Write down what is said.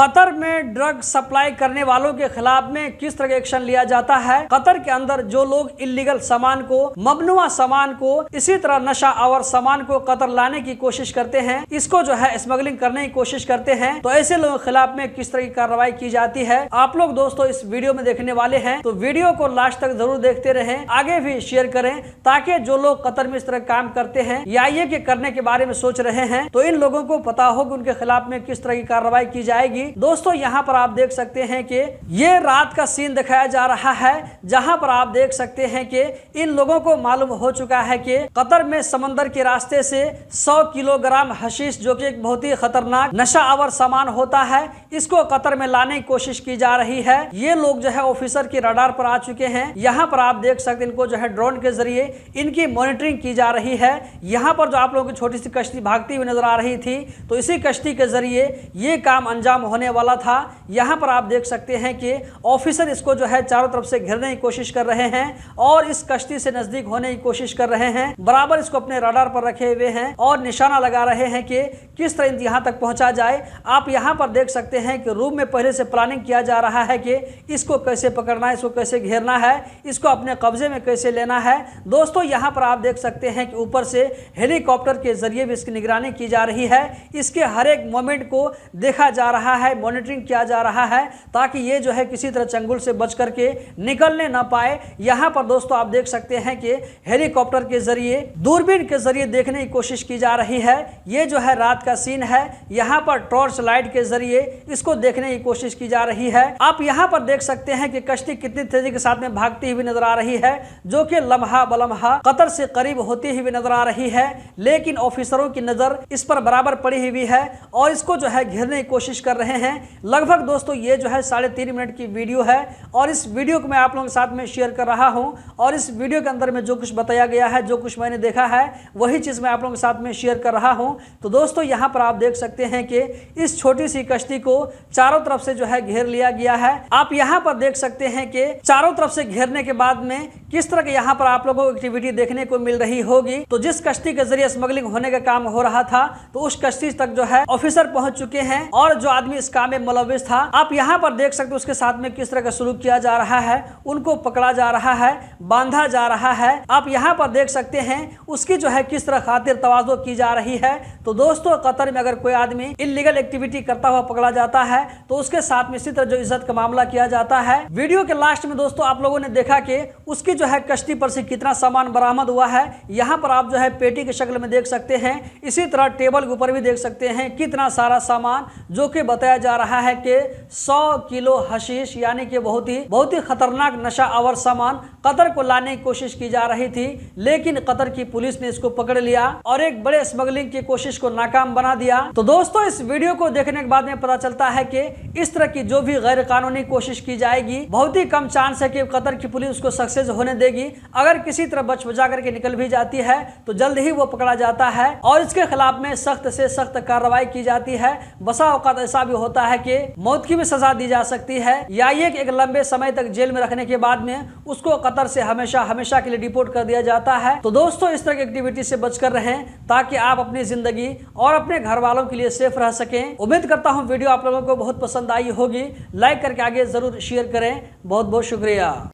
Qatar में drug supply करने वालों के खिलाफ में किस तरह का एक्शन लिया जाता है। कतर के अंदर जो लोग इलीगल सामान को, ममनुआ सामान को, इसी तरह नशा आवर सामान को कतर लाने की कोशिश करते हैं, इसको जो है स्मगलिंग करने की कोशिश करते हैं, तो ऐसे लोगों के खिलाफ में किस तरह की कार्रवाई की जाती है आप लोग दोस्तों इस वीडियो में देखने वाले हैं। तो वीडियो को लास्ट तक जरूर देखते रहें, आगे भी शेयर करें, ताकि जो लोग कतर में इस तरह काम करते हैं या ये के करने के बारे में सोच रहे हैं तो इन लोगों को पता हो कि उनके खिलाफ में किस तरह की कार्रवाई की जाएगी। दोस्तों यहाँ पर आप देख सकते हैं कि ये रात का सीन दिखाया जा रहा है, जहां पर आप देख सकते हैं कि इन लोगों को मालूम हो चुका है कि कतर में समंदर के रास्ते से 100 किलोग्राम हशीश, जो कि एक बहुत ही खतरनाक नशा आवर सामान होता है, इसको कतर में लाने की कोशिश की जा रही है। ये लोग जो है ऑफिसर की रडार पर आ चुके हैं। यहाँ पर आप देख सकते हैं इनको जो है ड्रोन के जरिए इनकी मॉनिटरिंग की जा रही है। यहाँ पर जो आप लोगों की छोटी सी कश्ती भागती हुई नजर आ रही थी, तो इसी कश्ती के जरिए ये काम अंजाम होने वाला था। यहाँ पर आप देख सकते हैं कि ऑफिसर इसको जो है चारों तरफ से घेरने की कोशिश कर रहे हैं और इस कश्ती से नजदीक होने की कोशिश कर रहे हैं। बराबर इसको अपने रडार पर रखे हुए हैं और निशाना लगा रहे हैं कि किस तरह यहाँ तक पहुंचा जाए। आप यहाँ पर देख सकते हैं कि रूम में पहले से प्लानिंग किया जा रहा है कि इसको कैसे पकड़ना है, इसको कैसे घेरना है, इसको अपने कब्जे में कैसे लेना है। दोस्तों यहाँ पर आप देख सकते हैं कि ऊपर से हेलीकॉप्टर के जरिए भी इसकी निगरानी की जा रही है। इसके हर एक मोमेंट को देखा जा रहा है, मॉनिटरिंग किया जा रहा है, ताकि ये जो है किसी तरह चंगुल से बच करके निकलने ना पाए। यहाँ पर दोस्तों आप देख सकते हैं कि हेलीकॉप्टर के जरिए, दूरबीन के जरिए देखने की कोशिश की जा रही है। ये जो है रात का सीन है, यहाँ पर टॉर्च लाइट के जरिए इसको देखने की कोशिश की जा रही है। आप यहाँ पर देख सकते हैं कि कश्ती कितनी तेजी के साथ में भागती हुई नजर आ रही है, जो कि लम्हा बलम्हा कतर से करीब होती हुई नजर आ रही है। लेकिन ऑफिसरों की नजर इस पर बराबर पड़ी हुई है और इसको जो है घेरने की कोशिश कर रहे हैं। लगभग दोस्तों ये जो है 3.5 मिनट की वीडियो है और इस वीडियो को मैं आप लोगों के साथ में शेयर कर रहा हूं और इस वीडियो के अंदर में जो कुछ बताया गया है, जो कुछ मैंने देखा है, वही चीज मैं आप लोगों के साथ में शेयर कर रहा हूं। तो दोस्तों यहाँ पर आप देख सकते हैं कि इस छोटी सी कश्ती को चारों तरफ से जो है घेर लिया गया है। आप यहाँ पर देख सकते हैं कि चारों तरफ से घेरने के बाद में किस तरह के यहाँ पर आप लोगों को एक्टिविटी देखने को मिल रही होगी। तो जिस कश्ती के जरिए स्मगलिंग होने का काम हो रहा था, तो उस कश्ती तक जो है ऑफिसर पहुंच चुके हैं और जो आदमी इस काम में मुलविस था, आप यहाँ पर देख सकते हो उसके साथ में किस तरह का सलूक किया जा रहा है। उनको पकड़ा जा रहा है, बांधा जा रहा है। आप यहाँ पर देख सकते हैं उसकी जो है किस तरह खातिर तवाज़ो की जा रही है। तो दोस्तों कतर में अगर कोई आदमी इलीगल एक्टिविटी करता हुआ पकड़ा जाता है तो उसके साथ में इसी तरह जो इज्जत का मामला किया जाता है। वीडियो के लास्ट में दोस्तों आप लोगों ने देखा कि उसकी जो है कश्ती पर से कितना सामान बरामद हुआ है। यहाँ पर आप जो है पेटी की शक्ल में देख सकते हैं, इसी तरह टेबल के ऊपर भी देख सकते हैं कितना सारा सामान, जो कि बताया जा रहा है कि 100 किलो हशीश, यानी कि बहुत ही खतरनाक नशा आवर सामान कतर को लाने की कोशिश की जा रही थी। लेकिन कतर की पुलिस ने इसको पकड़ लिया और एक बड़े स्मगलिंग की कोशिश को नाकाम बना दिया। तो दोस्तों इस वीडियो को देखने के बाद में पता चलता है कि इस तरह की जो भी गैर कानूनी कोशिश की जाएगी, बहुत ही कम चांस है कि कतर की पुलिस उसको सक्सेस होने देगी। अगर किसी तरह बच बचा करके निकल भी जाती है तो जल्द ही वो पकड़ा जाता है और इसके खिलाफ में सख्त से सख्त कार्रवाई की जाती है। बसा औकात ऐसा भी होता है कि मौत की भी सजा दी जा सकती है, या ये एक लंबे समय तक जेल में रखने के बाद में उसको कतर से हमेशा के लिए डिपोर्ट कर दिया जाता है। तो दोस्तों इस तरह की एक्टिविटी से बचकर रहें, ताकि आप अपनी जिंदगी और अपने घर वालों के लिए सेफ रह सकें। उम्मीद करता हूँ वीडियो आप लोगों को बहुत पसंद आई होगी। लाइक करके आगे जरूर शेयर करें। बहुत बहुत शुक्रिया।